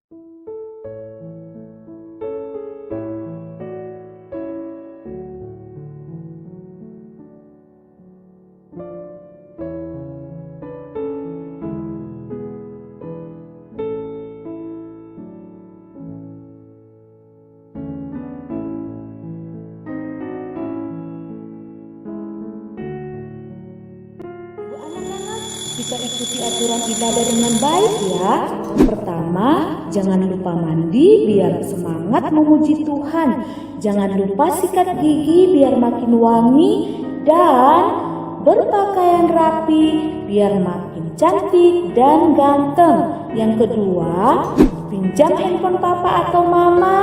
Kita ikuti aturan ibadah dengan baik ya. Pertama, jangan lupa mandi biar semangat memuji Tuhan. Jangan lupa sikat gigi biar makin wangi dan berpakaian rapi biar makin cantik dan ganteng. Yang kedua, pinjam handphone papa atau mama,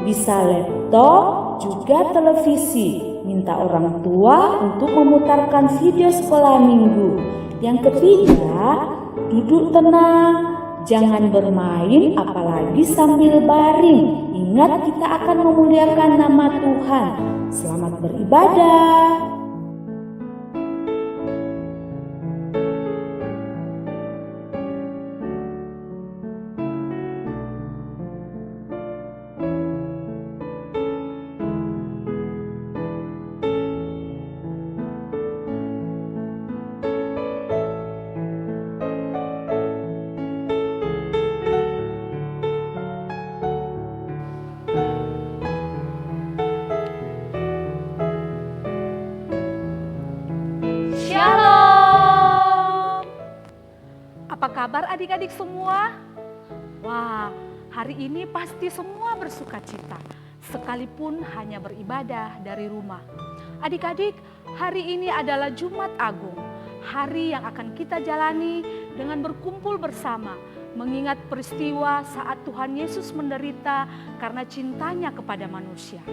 bisa laptop, juga televisi. Minta orang tua untuk memutarkan video sekolah minggu. Yang ketiga, duduk tenang, jangan bermain apalagi sambil baring. Ingat, kita akan memuliakan nama Tuhan. Selamat beribadah. Apa kabar adik-adik semua? Wah, hari ini pasti semua bersuka cita, sekalipun hanya beribadah dari rumah. Adik-adik, hari ini adalah Jumat Agung, hari yang akan kita jalani dengan berkumpul bersama, mengingat peristiwa saat Tuhan Yesus menderita karena cintanya kepada manusia.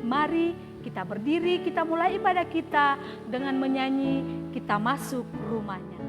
Mari kita berdiri, kita mulai ibadah kita dengan menyanyi "Kita Masuk Rumahnya".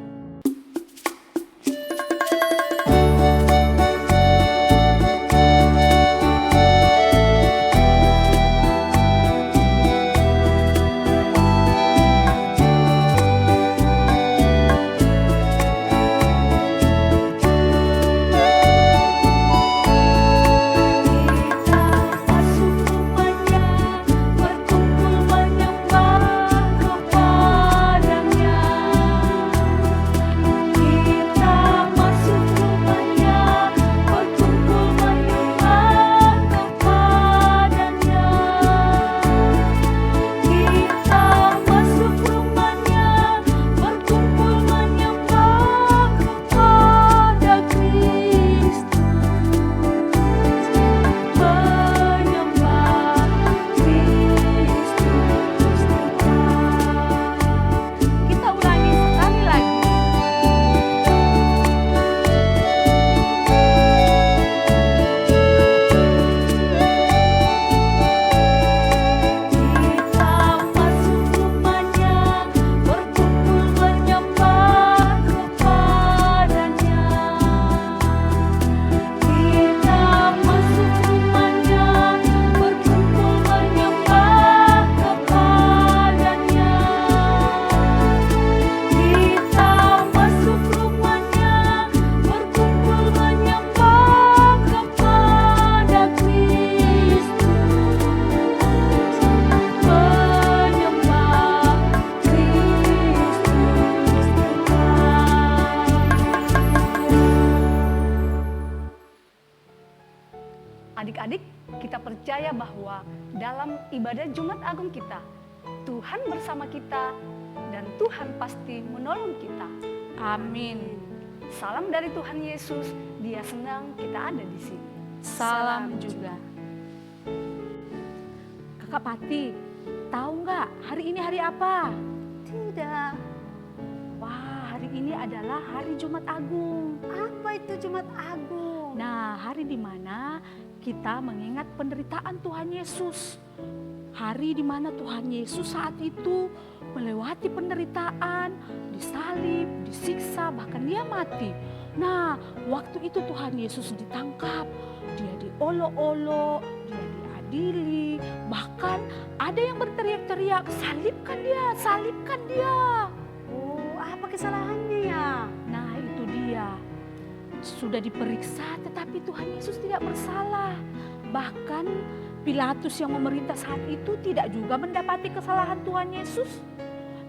Adik-adik, kita percaya bahwa dalam ibadah Jumat Agung kita, Tuhan bersama kita dan Tuhan pasti menolong kita. Amin. Salam dari Tuhan Yesus, Dia senang kita ada di sini. Salam juga. Kakak Pati, tahu nggak hari ini hari apa? Tidak. Wah, hari ini adalah hari Jumat Agung. Apa itu Jumat Agung? Nah, hari di mana kita mengingat penderitaan Tuhan Yesus. Hari di mana Tuhan Yesus saat itu melewati penderitaan, disalib, disiksa, bahkan Dia mati. Nah, waktu itu Tuhan Yesus ditangkap, Dia diolok-olok, Dia diadili, bahkan ada yang berteriak-teriak, "Salibkan Dia, salibkan Dia." Oh, apa kesalahannya ya? Nah, itu dia. sudah diperiksa, tetapi Tuhan Yesus tidak bersalah. Bahkan Pilatus yang memerintah saat itu tidak juga mendapati kesalahan Tuhan Yesus.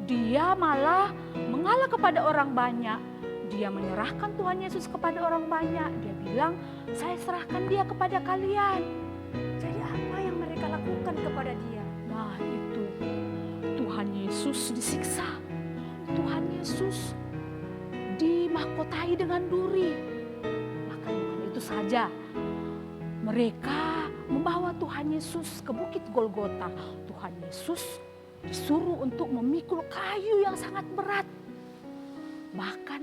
Dia malah mengalah kepada orang banyak. Dia menyerahkan Tuhan Yesus kepada orang banyak. Dia bilang, saya serahkan dia kepada kalian. Jadi apa yang mereka lakukan kepada dia? Nah itu, Tuhan Yesus disiksa. Tuhan Yesus dimahkotai dengan duri. Bahkan bukan itu saja, mereka membawa Tuhan Yesus ke Bukit Golgota. Tuhan Yesus disuruh untuk memikul kayu yang sangat berat. Bahkan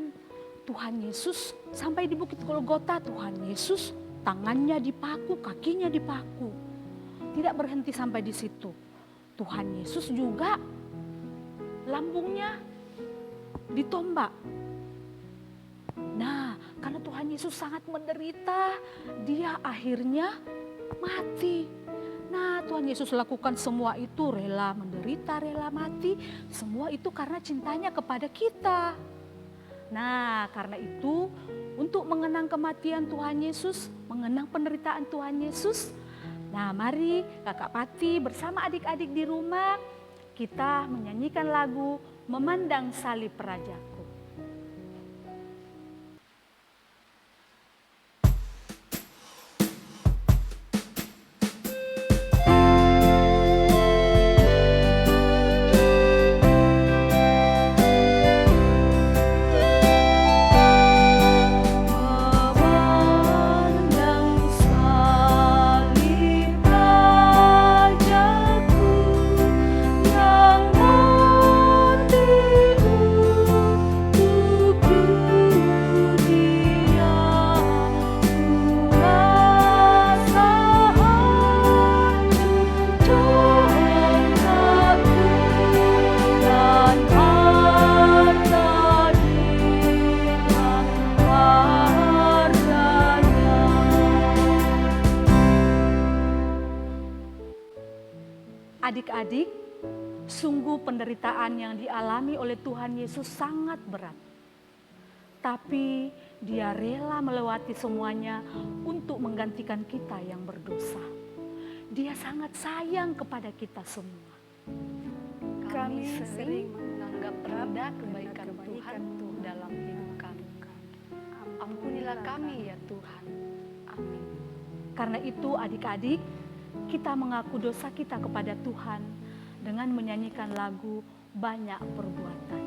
Tuhan Yesus sampai di Bukit Golgota, Tuhan Yesus tangannya dipaku, kakinya dipaku. Tidak berhenti sampai di situ. Tuhan Yesus juga lambungnya ditombak. Nah, karena Tuhan Yesus sangat menderita, dia akhirnya mati. Nah, Tuhan Yesus lakukan semua itu, rela menderita, rela mati. Semua itu karena cintanya kepada kita. Nah, karena itu untuk mengenang kematian Tuhan Yesus, mengenang penderitaan Tuhan Yesus. Nah, mari Kakak Pati bersama adik-adik di rumah kita menyanyikan lagu Memandang Salib Rajaku. Adik-adik, sungguh penderitaan yang dialami oleh Tuhan Yesus sangat berat. Tapi dia rela melewati semuanya untuk menggantikan kita yang berdosa. Dia sangat sayang kepada kita semua. Kami sering menganggap rendah kebaikan Tuhan dalam hidup kami. Ampunilah kami ya Tuhan. Amin. Karena itu adik-adik, kita mengaku dosa kita kepada Tuhan dengan menyanyikan lagu Banyak Perbuatan.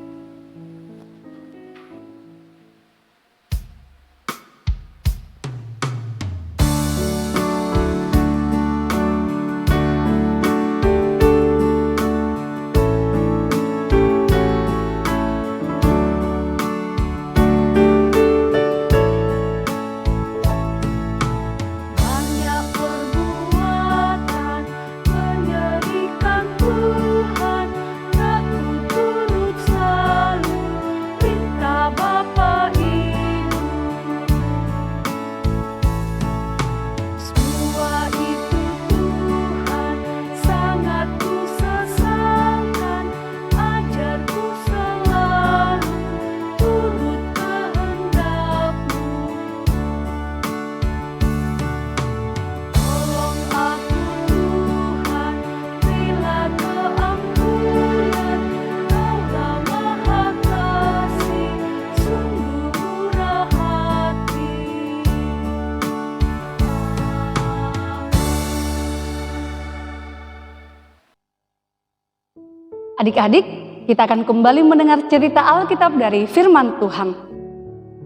Adik-adik, kita akan kembali mendengar cerita Alkitab dari firman Tuhan.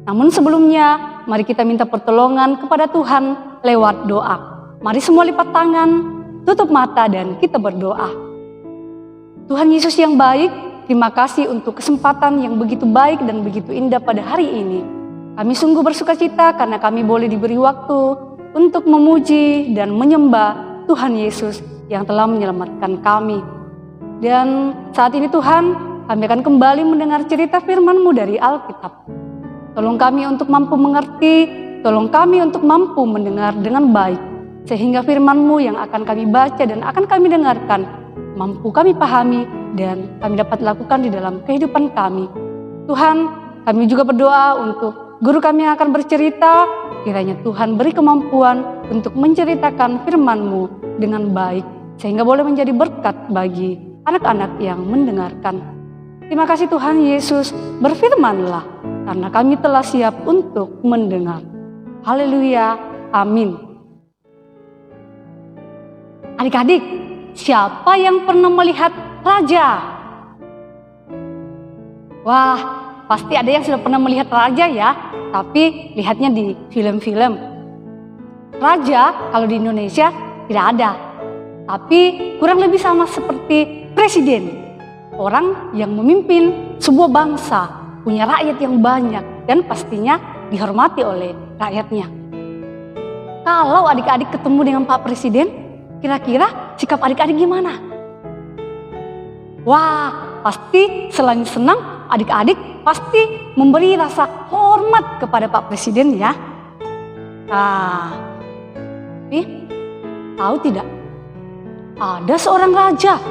Namun sebelumnya, mari kita minta pertolongan kepada Tuhan lewat doa. Mari semua lipat tangan, tutup mata dan kita berdoa. Tuhan Yesus yang baik, terima kasih untuk kesempatan yang begitu baik dan begitu indah pada hari ini. Kami sungguh bersukacita karena kami boleh diberi waktu untuk memuji dan menyembah Tuhan Yesus yang telah menyelamatkan kami. Dan saat ini Tuhan, kami akan kembali mendengar cerita firman-Mu dari Alkitab. Tolong kami untuk mampu mengerti, tolong kami untuk mampu mendengar dengan baik. Sehingga firman-Mu yang akan kami baca dan akan kami dengarkan, mampu kami pahami dan kami dapat lakukan di dalam kehidupan kami. Tuhan, kami juga berdoa untuk guru kami yang akan bercerita, kiranya Tuhan beri kemampuan untuk menceritakan firman-Mu dengan baik, sehingga boleh menjadi berkat bagi anak-anak yang mendengarkan. Terima kasih Tuhan Yesus, berfirman-Lah, karena kami telah siap untuk mendengar. Haleluya, amin. Adik-adik, siapa yang pernah melihat raja? Wah, pasti ada yang sudah pernah melihat raja ya, tapi lihatnya di film-film. Raja kalau di Indonesia tidak ada, tapi kurang lebih sama seperti presiden. Orang yang memimpin sebuah bangsa, punya rakyat yang banyak, dan pastinya dihormati oleh rakyatnya. Kalau adik-adik ketemu dengan Pak Presiden, kira-kira sikap adik-adik gimana? Wah, pasti selain senang, adik-adik pasti memberi rasa hormat kepada Pak Presiden ya. Tapi tahu tidak? Ada seorang raja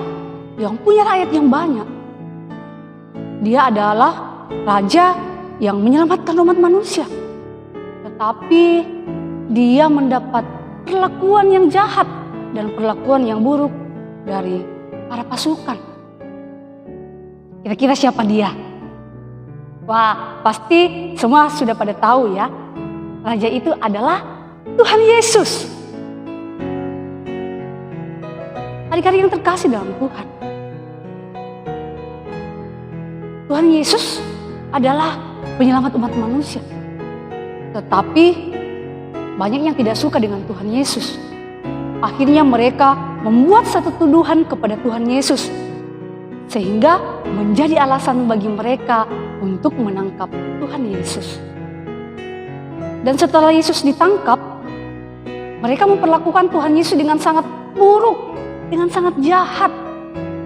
yang punya rakyat yang banyak. Dia adalah raja yang menyelamatkan umat manusia. Tetapi dia mendapat perlakuan yang jahat dan perlakuan yang buruk dari para pasukan. Kira-kira siapa dia? Wah, pasti semua sudah pada tahu ya. Raja itu adalah Tuhan Yesus. Adik-adik yang terkasih dalam Tuhan. Tuhan Yesus adalah penyelamat umat manusia. Tetapi banyak yang tidak suka dengan Tuhan Yesus. Akhirnya mereka membuat satu tuduhan kepada Tuhan Yesus, sehingga menjadi alasan bagi mereka untuk menangkap Tuhan Yesus. Dan setelah Yesus ditangkap, mereka memperlakukan Tuhan Yesus dengan sangat buruk, dengan sangat jahat.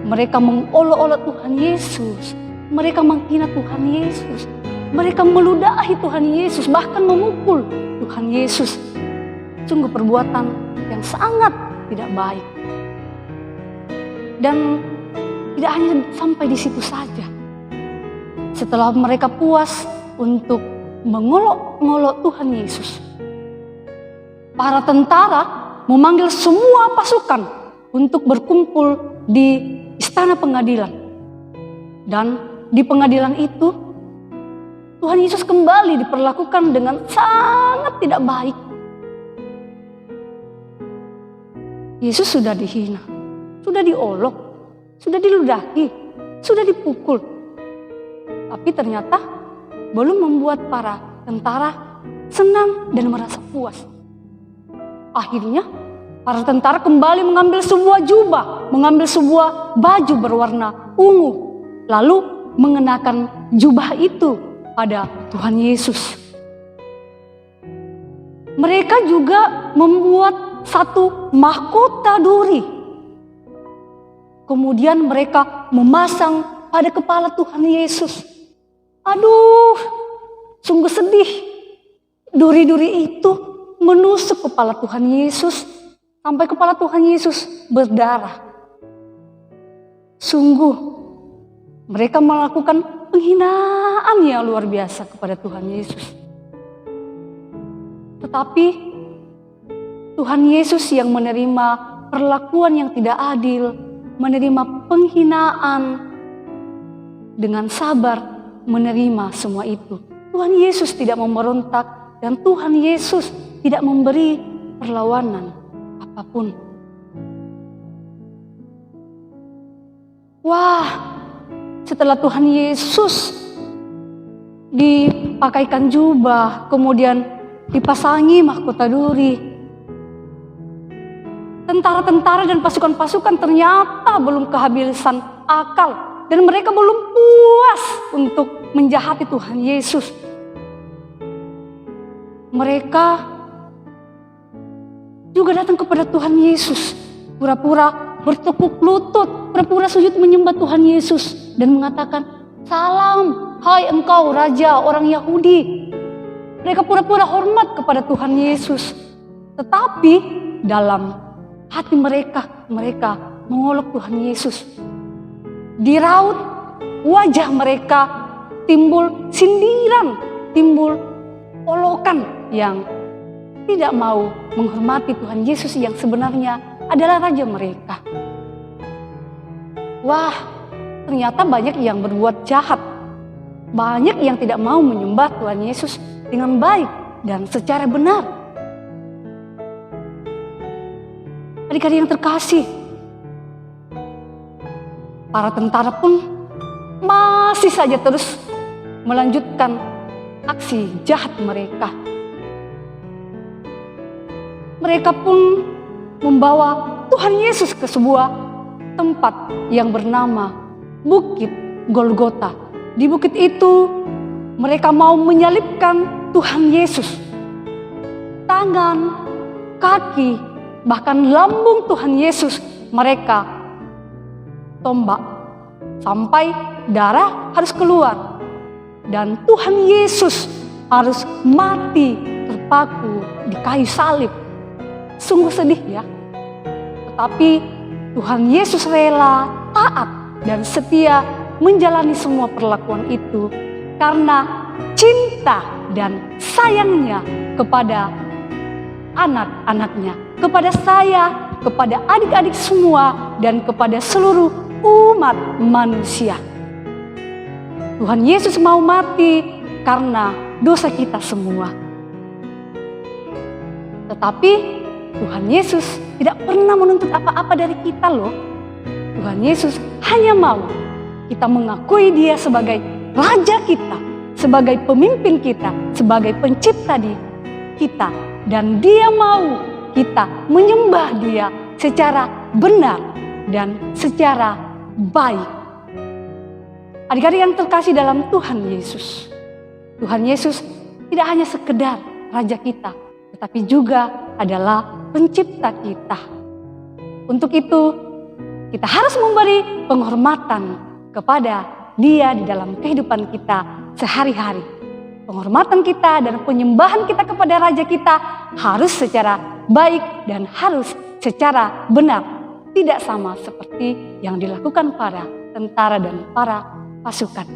Mereka mengolok-olok Tuhan Yesus, mereka menghina Tuhan Yesus, mereka meludahi Tuhan Yesus, bahkan memukul Tuhan Yesus. Sungguh perbuatan yang sangat tidak baik. Dan tidak hanya sampai di situ saja. Setelah mereka puas untuk mengolok-ngolok Tuhan Yesus, para tentara memanggil semua pasukan untuk berkumpul di istana pengadilan. Dan di pengadilan itu, Tuhan Yesus kembali diperlakukan dengan sangat tidak baik. Yesus sudah dihina, sudah diolok, sudah diludahi, sudah dipukul. Tapi ternyata belum membuat para tentara senang dan merasa puas. Akhirnya para tentara kembali mengambil sebuah jubah, mengambil sebuah baju berwarna ungu, lalu mengenakan jubah itu pada Tuhan Yesus. Mereka juga membuat satu mahkota duri. Kemudian mereka memasang pada kepala Tuhan Yesus. Aduh, sungguh sedih. Duri-duri itu menusuk kepala Tuhan Yesus sampai kepala Tuhan Yesus berdarah. Sungguh mereka melakukan penghinaan yang luar biasa kepada Tuhan Yesus. Tetapi Tuhan Yesus yang menerima perlakuan yang tidak adil, menerima penghinaan, dengan sabar menerima semua itu. Tuhan Yesus tidak memberontak dan Tuhan Yesus tidak memberi perlawanan apapun. Wah, setelah Tuhan Yesus dipakaikan jubah, kemudian dipasangi mahkota duri, tentara-tentara dan pasukan-pasukan ternyata belum kehabisan akal dan mereka belum puas untuk menjahati Tuhan Yesus. Mereka juga datang kepada Tuhan Yesus, pura-pura bertekuk lutut, pura-pura sujud menyembah Tuhan Yesus dan mengatakan, "Salam, hai engkau Raja orang Yahudi." Mereka pura-pura hormat kepada Tuhan Yesus. Tetapi dalam hati mereka mengolok Tuhan Yesus. Di raut wajah mereka timbul sindiran, timbul olokan yang tidak mau menghormati Tuhan Yesus yang sebenarnya adalah Raja mereka. Wah, ternyata banyak yang berbuat jahat. Banyak yang tidak mau menyembah Tuhan Yesus dengan baik dan secara benar. Adik-adik yang terkasih, para tentara pun masih saja terus melanjutkan aksi jahat mereka. Mereka pun membawa Tuhan Yesus ke sebuah tempat yang bernama Bukit Golgota. Di bukit itu mereka mau menyalibkan Tuhan Yesus. Tangan, kaki, bahkan lambung Tuhan Yesus mereka tombak sampai darah harus keluar. Dan Tuhan Yesus harus mati terpaku di kayu salib. Sungguh sedih ya. Tetapi Tuhan Yesus rela, taat, dan setia menjalani semua perlakuan itu karena cinta dan sayangnya kepada anak-anaknya, kepada saya, kepada adik-adik semua, dan kepada seluruh umat manusia. Tuhan Yesus mau mati karena dosa kita semua. Tetapi Tuhan Yesus tidak pernah menuntut apa-apa dari kita loh. Tuhan Yesus hanya mau kita mengakui Dia sebagai Raja kita, sebagai pemimpin kita, sebagai pencipta di kita. Dan Dia mau kita menyembah Dia secara benar dan secara baik. Adik-adik yang terkasih dalam Tuhan Yesus, Tuhan Yesus tidak hanya sekedar Raja kita, tetapi juga adalah pencipta kita. Untuk itu, kita harus memberi penghormatan kepada Dia di dalam kehidupan kita sehari-hari. Penghormatan kita dan penyembahan kita kepada Raja kita harus secara baik dan harus secara benar. Tidak sama seperti yang dilakukan para tentara dan para pasukan.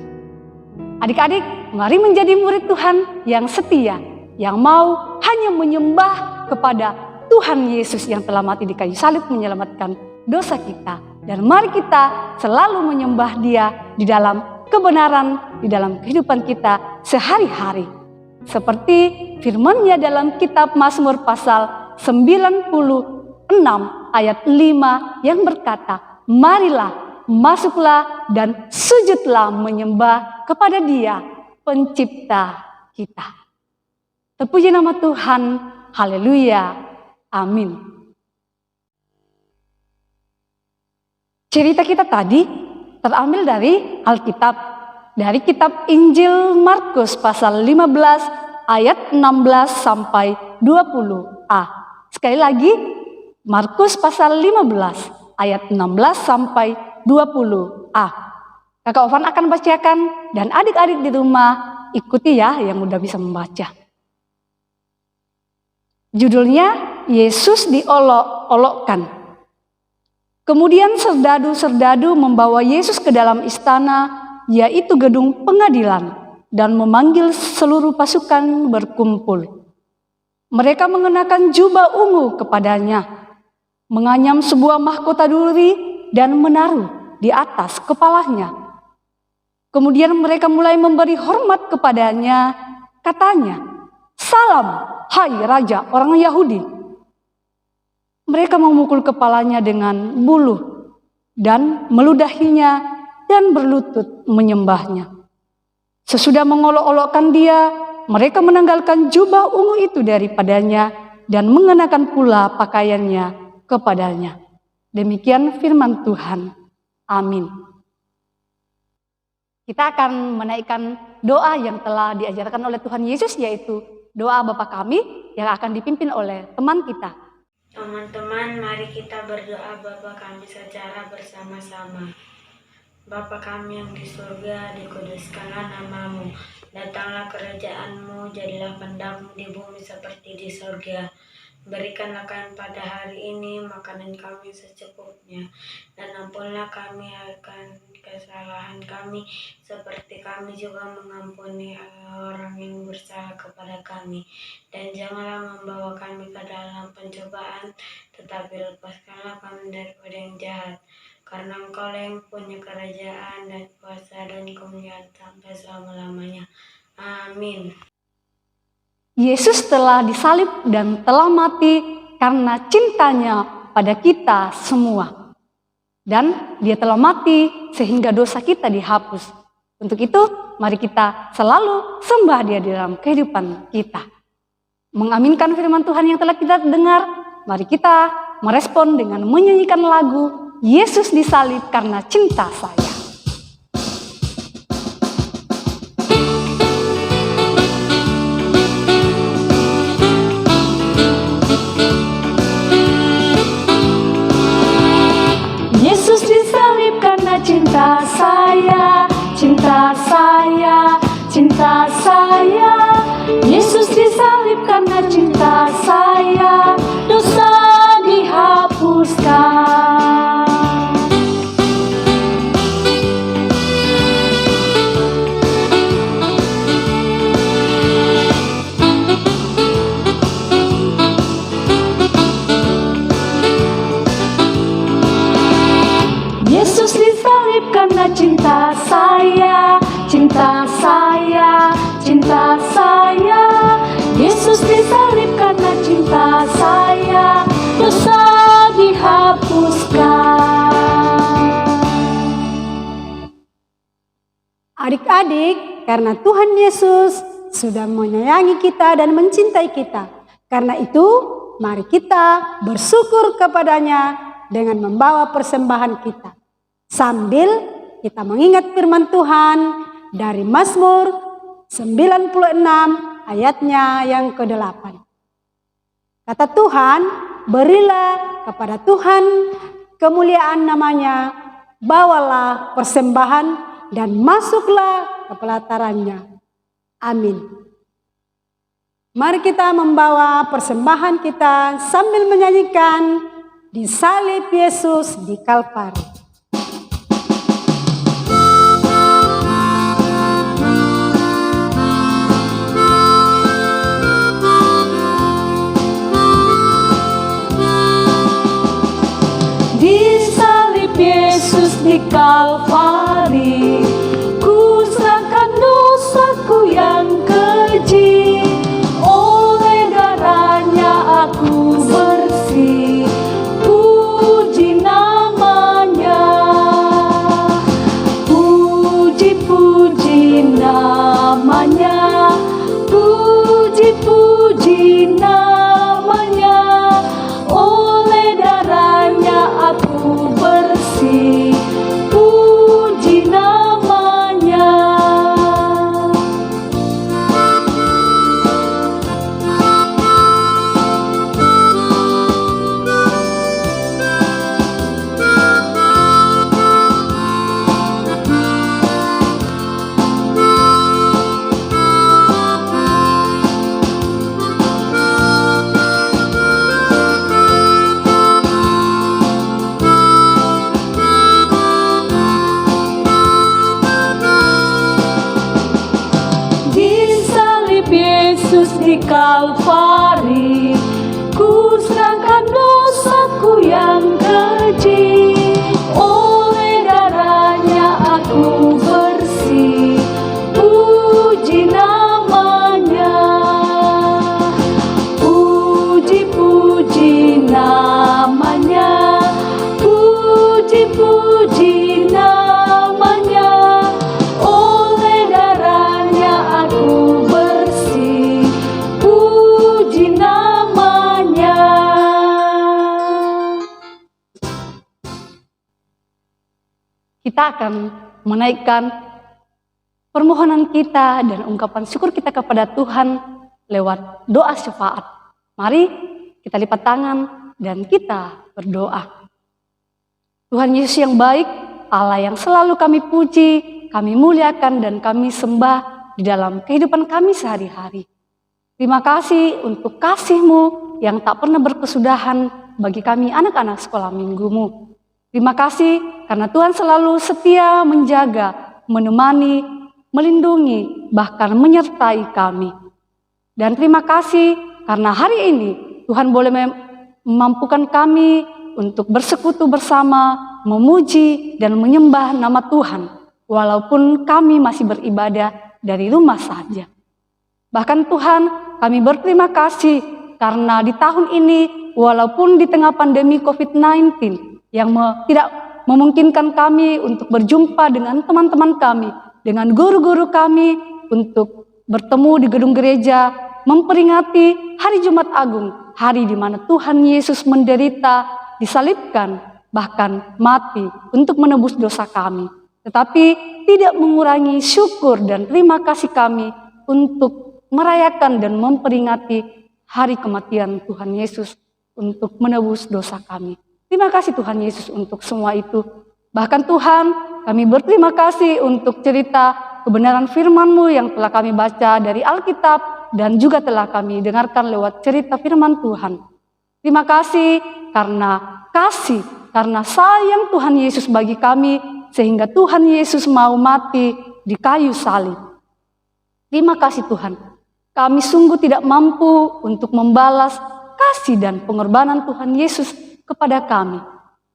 Adik-adik, mari menjadi murid Tuhan yang setia, yang mau hanya menyembah kepada Tuhan Yesus yang telah mati di kayu salib menyelamatkan dosa kita. Dan mari kita selalu menyembah Dia di dalam kebenaran, di dalam kehidupan kita sehari-hari. Seperti firman-Nya dalam kitab Mazmur pasal 96 ayat 5 yang berkata, "Marilah, masuklah dan sujudlah menyembah kepada Dia, pencipta kita." Terpuji nama Tuhan, haleluya, amin. Cerita kita tadi terambil dari Alkitab, dari kitab Injil Markus pasal 15 ayat 16 sampai 20a. Sekali lagi, Markus pasal 15 ayat 16 sampai 20a. Kakak Ovan akan bacakan dan adik-adik di rumah ikuti ya yang udah bisa membaca. Judulnya Yesus diolok-olokkan. Kemudian serdadu-serdadu membawa Yesus ke dalam istana, yaitu gedung pengadilan, dan memanggil seluruh pasukan berkumpul. Mereka mengenakan jubah ungu kepadanya, menganyam sebuah mahkota duri dan menaruh di atas kepalanya. Kemudian mereka mulai memberi hormat kepadanya, katanya, "Salam, hai Raja orang Yahudi." Mereka memukul kepalanya dengan buluh dan meludahinya dan berlutut menyembahnya. Sesudah mengolok-olokkan Dia, mereka menanggalkan jubah ungu itu daripadanya dan mengenakan pula pakaiannya kepadanya. Demikian firman Tuhan. Amin. Kita akan menaikkan doa yang telah diajarkan oleh Tuhan Yesus, yaitu doa Bapa Kami yang akan dipimpin oleh teman kita. Teman-teman, mari kita berdoa Bapa Kami secara bersama-sama. Bapa Kami yang di surga, dikuduskanlah nama-Mu. Datanglah kerajaan-Mu, jadilah kehendak-Mu di bumi seperti di surga. Berikanlah kami pada hari ini makanan kami secukupnya, dan ampunlah kami akan kesalahan kami, seperti kami juga mengampuni orang yang bersalah kepada kami. Dan janganlah membawa kami ke dalam pencobaan, tetapi lepaskanlah kami daripada yang jahat. Karena Engkau yang punya kerajaan dan kuasa dan kemuliaan sampai selama-lamanya. Amin. Yesus telah disalib dan telah mati karena cintanya pada kita semua. Dan dia telah mati sehingga dosa kita dihapus. Untuk itu, mari kita selalu sembah dia di dalam kehidupan kita. Mengaminkan firman Tuhan yang telah kita dengar, mari kita merespon dengan menyanyikan lagu Yesus disalib karena cinta saya. Yesus disalib karena cinta saya, cinta saya, cinta saya. Yesus disalib karena cinta saya, dosa dihapuskan. Yesus disalib karena cinta saya, cinta saya, cinta saya. Yesus disalib karena cinta saya, dosa dihapuskan. Adik-adik, karena Tuhan Yesus sudah menyayangi kita dan mencintai kita. Karena itu, mari kita bersyukur kepadanya dengan membawa persembahan kita. Sambil kita mengingat firman Tuhan dari Mazmur 96 ayatnya yang ke-8. Kata Tuhan, berilah kepada Tuhan kemuliaan namanya, bawalah persembahan dan masuklah ke pelatarannya. Amin. Mari kita membawa persembahan kita sambil menyanyikan disalib Yesus di Kalvari. Disalib Yesus di Kalvari, ku serahkan dosaku yang keji, oleh darahnya aku bersih, puji namanya, puji-puji namanya, puji-puji namanya, oleh darahnya aku bersih, puji namanya. Disalib Yesus di Kalvari, ku serahkan dosaku yang keji, oleh darahnya aku bersih, puji namanya, puji-puji namanya, puji-puji namanya, oleh darahnya aku bersih, puji namanya. Kita akan menaikkan permohonan kita dan ungkapan syukur kita kepada Tuhan lewat doa syafaat. Mari kita lipat tangan dan kita berdoa. Tuhan Yesus yang baik, Allah yang selalu kami puji, kami muliakan dan kami sembah di dalam kehidupan kami sehari-hari. Terima kasih untuk kasih-Mu yang tak pernah berkesudahan bagi kami anak-anak sekolah minggu-Mu. Terima kasih karena Tuhan selalu setia menjaga, menemani, melindungi, bahkan menyertai kami. Dan terima kasih karena hari ini Tuhan boleh memampukan kami untuk bersekutu bersama, memuji dan menyembah nama Tuhan, walaupun kami masih beribadah dari rumah saja. Bahkan Tuhan, kami berterima kasih karena di tahun ini, walaupun di tengah pandemi COVID-19 yang tidak memungkinkan kami untuk berjumpa dengan teman-teman kami, dengan guru-guru kami untuk bertemu di gedung gereja, memperingati hari Jumat Agung, hari di mana Tuhan Yesus menderita, disalibkan, bahkan mati untuk menebus dosa kami. Tetapi tidak mengurangi syukur dan terima kasih kami untuk merayakan dan memperingati hari kematian Tuhan Yesus untuk menebus dosa kami. Terima kasih Tuhan Yesus untuk semua itu. Bahkan Tuhan, kami berterima kasih untuk cerita kebenaran firman-Mu yang telah kami baca dari Alkitab dan juga telah kami dengarkan lewat cerita firman Tuhan. Terima kasih karena sayang Tuhan Yesus bagi kami sehingga Tuhan Yesus mau mati di kayu salib. Terima kasih Tuhan. Kami sungguh tidak mampu untuk membalas kasih dan pengorbanan Tuhan Yesus kepada kami.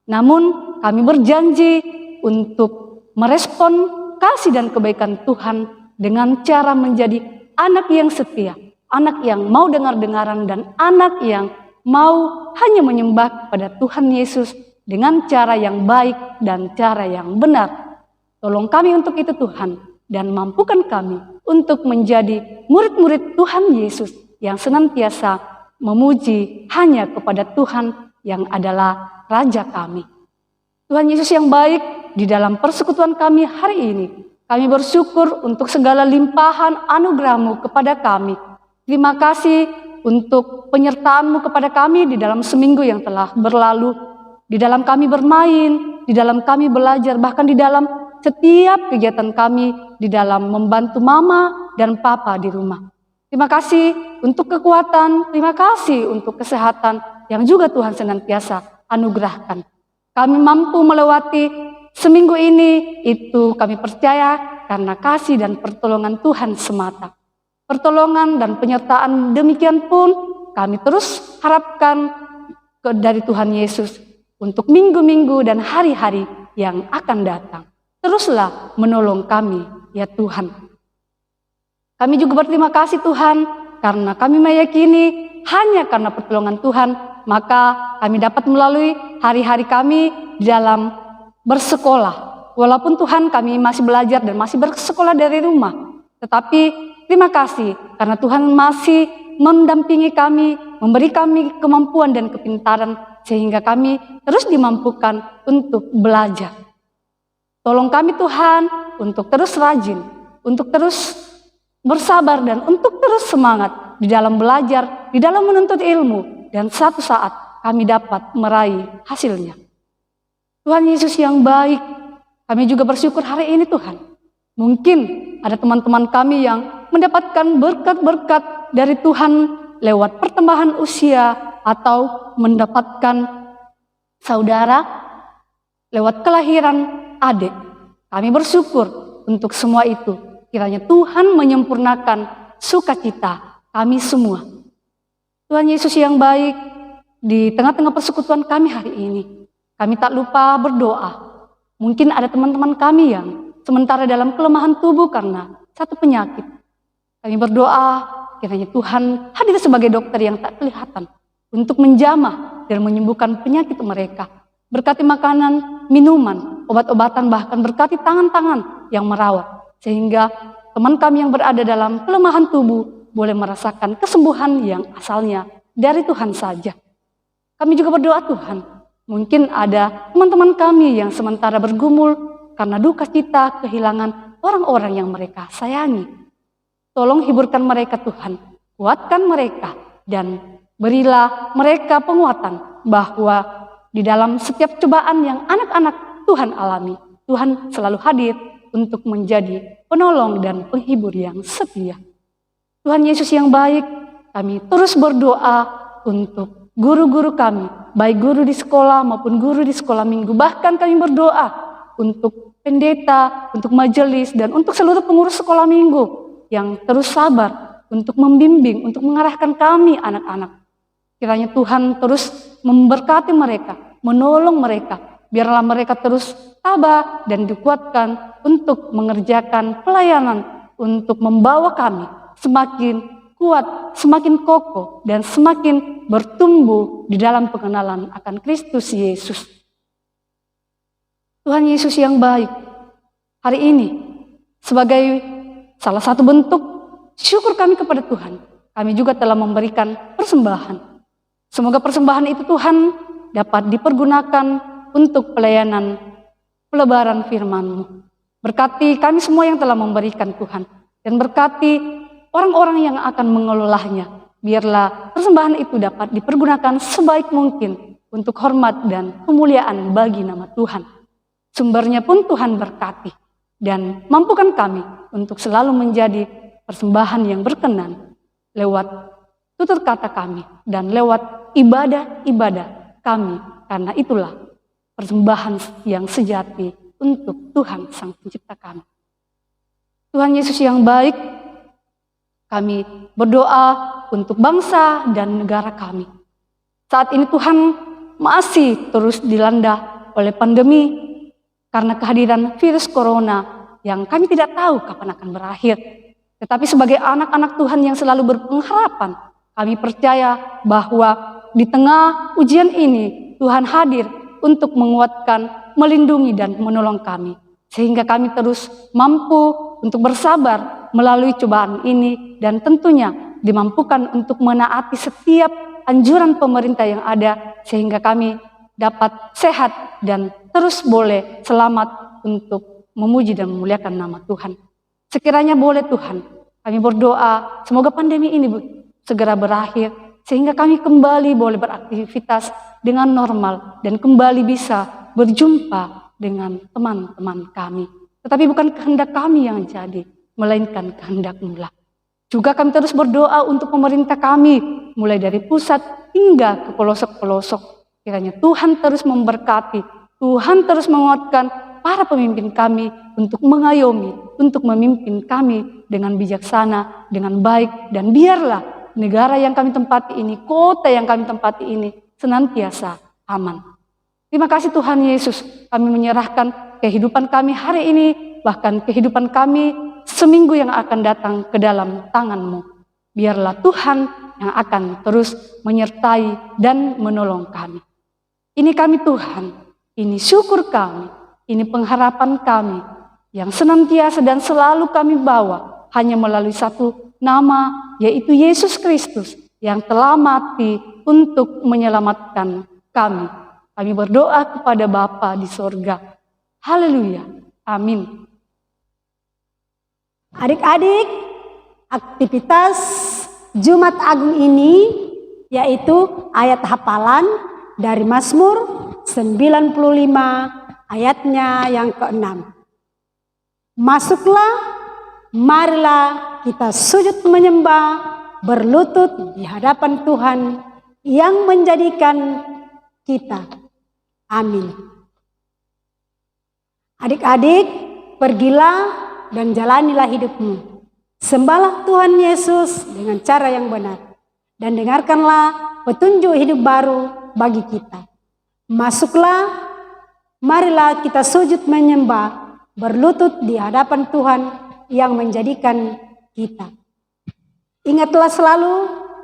Namun kami berjanji untuk merespon kasih dan kebaikan Tuhan dengan cara menjadi anak yang setia, anak yang mau dengar-dengaran dan anak yang mau hanya menyembah kepada Tuhan Yesus dengan cara yang baik dan cara yang benar. Tolong kami untuk itu Tuhan, dan mampukan kami untuk menjadi murid-murid Tuhan Yesus yang senantiasa memuji hanya kepada Tuhan yang adalah Raja kami. Tuhan Yesus yang baik, di dalam persekutuan kami hari ini, kami bersyukur untuk segala limpahan anugerah-Mu kepada kami. Terima kasih untuk penyertaan-Mu kepada kami di dalam seminggu yang telah berlalu, di dalam kami bermain, di dalam kami belajar, bahkan di dalam setiap kegiatan kami, di dalam membantu mama dan papa di rumah. Terima kasih untuk kekuatan, terima kasih untuk kesehatan yang juga Tuhan senantiasa anugerahkan. Kami mampu melewati seminggu ini, itu kami percaya karena kasih dan pertolongan Tuhan semata. Pertolongan dan penyertaan demikian pun kami terus harapkan dari Tuhan Yesus untuk minggu-minggu dan hari-hari yang akan datang. Teruslah menolong kami, ya Tuhan. Kami juga berterima kasih Tuhan, karena kami meyakini hanya karena pertolongan Tuhan, maka kami dapat melalui hari-hari kami di dalam bersekolah. Walaupun Tuhan kami masih belajar dan masih bersekolah dari rumah, tetapi terima kasih karena Tuhan masih mendampingi kami, memberi kami kemampuan dan kepintaran sehingga kami terus dimampukan untuk belajar. Tolong kami Tuhan untuk terus rajin, untuk terus bersabar dan untuk terus semangat di dalam belajar, di dalam menuntut ilmu, dan suatu saat kami dapat meraih hasilnya. Tuhan Yesus yang baik, kami juga bersyukur hari ini Tuhan. Mungkin ada teman-teman kami yang mendapatkan berkat-berkat dari Tuhan lewat pertambahan usia atau mendapatkan saudara lewat kelahiran adik. Kami bersyukur untuk semua itu. Kiranya Tuhan menyempurnakan sukacita kami semua. Tuhan Yesus yang baik, di tengah-tengah persekutuan kami hari ini, kami tak lupa berdoa. Mungkin ada teman-teman kami yang sementara dalam kelemahan tubuh karena satu penyakit. Kami berdoa, kiranya Tuhan hadir sebagai dokter yang tak kelihatan untuk menjamah dan menyembuhkan penyakit mereka. Berkati makanan, minuman, obat-obatan, bahkan berkati tangan-tangan yang merawat. Sehingga teman kami yang berada dalam kelemahan tubuh boleh merasakan kesembuhan yang asalnya dari Tuhan saja. Kami juga berdoa Tuhan, mungkin ada teman-teman kami yang sementara bergumul karena duka cita kehilangan orang-orang yang mereka sayangi. Tolong hiburkan mereka Tuhan, kuatkan mereka, dan berilah mereka penguatan bahwa di dalam setiap cobaan yang anak-anak Tuhan alami, Tuhan selalu hadir untuk menjadi penolong dan penghibur yang setia. Tuhan Yesus yang baik, Kami terus berdoa untuk guru-guru kami, baik guru di sekolah maupun guru di sekolah minggu. Bahkan kami berdoa untuk pendeta, untuk majelis, dan untuk seluruh pengurus sekolah minggu yang terus sabar untuk membimbing, untuk mengarahkan kami anak-anak. Kiranya Tuhan terus memberkati mereka, menolong mereka. Biarlah mereka terus tabah dan dikuatkan untuk mengerjakan pelayanan, untuk membawa kami semakin kuat, semakin kokoh, dan semakin bertumbuh di dalam pengenalan akan Kristus Yesus. Tuhan Yesus yang baik, hari ini sebagai salah satu bentuk syukur kami kepada Tuhan, kami juga telah memberikan persembahan. Semoga persembahan itu Tuhan dapat dipergunakan untuk pelayanan pelebaran firman-Mu. Berkati kami semua yang telah memberikan Tuhan, dan berkati orang-orang yang akan mengelolanya. Biarlah persembahan itu dapat dipergunakan sebaik mungkin untuk hormat dan kemuliaan bagi nama Tuhan. Sumbernya pun Tuhan berkati dan mampukan kami untuk selalu menjadi persembahan yang berkenan lewat tutur kata kami dan lewat ibadah-ibadah kami. Karena itulah persembahan yang sejati untuk Tuhan Sang Pencipta kami. Tuhan Yesus yang baik, kami berdoa untuk bangsa dan negara kami. Saat ini Tuhan masih terus dilanda oleh pandemi karena kehadiran virus corona yang kami tidak tahu kapan akan berakhir. Tetapi sebagai anak-anak Tuhan yang selalu berpengharapan, kami percaya bahwa di tengah ujian ini Tuhan hadir untuk menguatkan, melindungi dan menolong kami. Sehingga kami terus mampu untuk bersabar melalui cobaan ini dan tentunya dimampukan untuk menaati setiap anjuran pemerintah yang ada sehingga kami dapat sehat dan terus boleh selamat untuk memuji dan memuliakan nama Tuhan. Sekiranya boleh Tuhan, kami berdoa semoga pandemi ini segera berakhir sehingga kami kembali boleh beraktivitas dengan normal dan kembali bisa berjumpa dengan teman-teman kami. Tetapi bukan kehendak kami yang jadi, melainkan kehendak-Mu lah. Juga kami terus berdoa untuk pemerintah kami, mulai dari pusat hingga ke pelosok-pelosok. Kiranya Tuhan terus memberkati, Tuhan terus menguatkan para pemimpin kami untuk mengayomi, untuk memimpin kami dengan bijaksana, dengan baik, dan biarlah negara yang kami tempati ini, kota yang kami tempati ini senantiasa aman. Terima kasih Tuhan Yesus, kami menyerahkan kehidupan kami hari ini, bahkan kehidupan kami seminggu yang akan datang ke dalam tangan-Mu. Biarlah Tuhan yang akan terus menyertai dan menolong kami. Ini kami Tuhan, ini syukur kami, ini pengharapan kami yang senantiasa dan selalu kami bawa hanya melalui satu nama, yaitu Yesus Kristus yang telah mati untuk menyelamatkan kami. Kami berdoa kepada Bapa di sorga. Haleluya. Amin. Adik-adik, aktivitas Jumat Agung ini yaitu ayat hafalan dari Mazmur 95 ayatnya yang ke-6. Masuklah, marilah kita sujud menyembah, berlutut di hadapan Tuhan yang menjadikan kita. Amin. Adik-adik, pergilah dan jalanilah hidupmu. Sembahlah Tuhan Yesus dengan cara yang benar. Dan dengarkanlah petunjuk hidup baru bagi kita. Masuklah, marilah kita sujud menyembah, berlutut di hadapan Tuhan yang menjadikan kita. Ingatlah selalu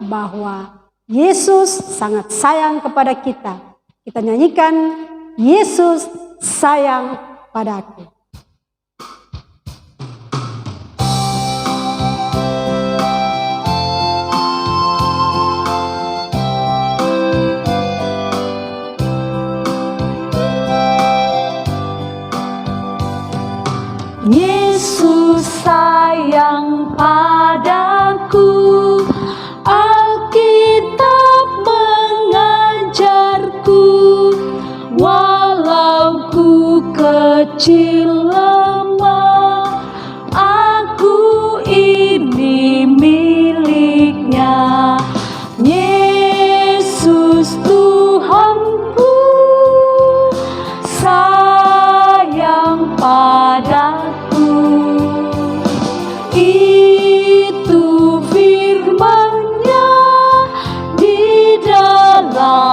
bahwa Yesus sangat sayang kepada kita. Kita nyanyikan, Yesus sayang padaku. Yesus sayang padaku, Alkitab mengajarku, walau ku kecil lemah, aku ini miliknya.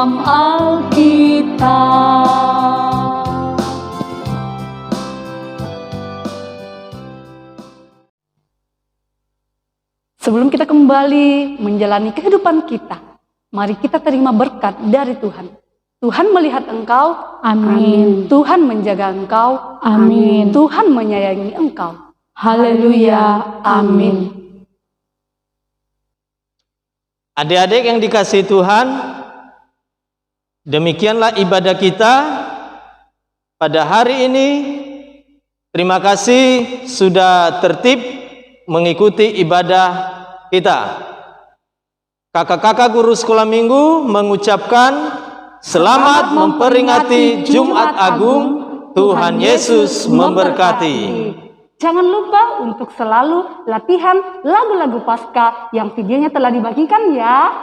dalam Alkitab. Sebelum kita kembali menjalani kehidupan kita, mari kita terima berkat dari Tuhan. Tuhan melihat engkau, Amin. Tuhan menjaga engkau, Amin. Tuhan menyayangi engkau. Haleluya. Amin. Adik-adik yang dikasihi Tuhan, demikianlah ibadah kita pada hari ini. Terima kasih sudah tertib mengikuti ibadah kita. Kakak-kakak guru sekolah minggu mengucapkan selamat memperingati Jumat Agung. Tuhan Yesus memberkati. Jangan lupa untuk selalu latihan lagu-lagu Paskah yang videonya telah dibagikan ya.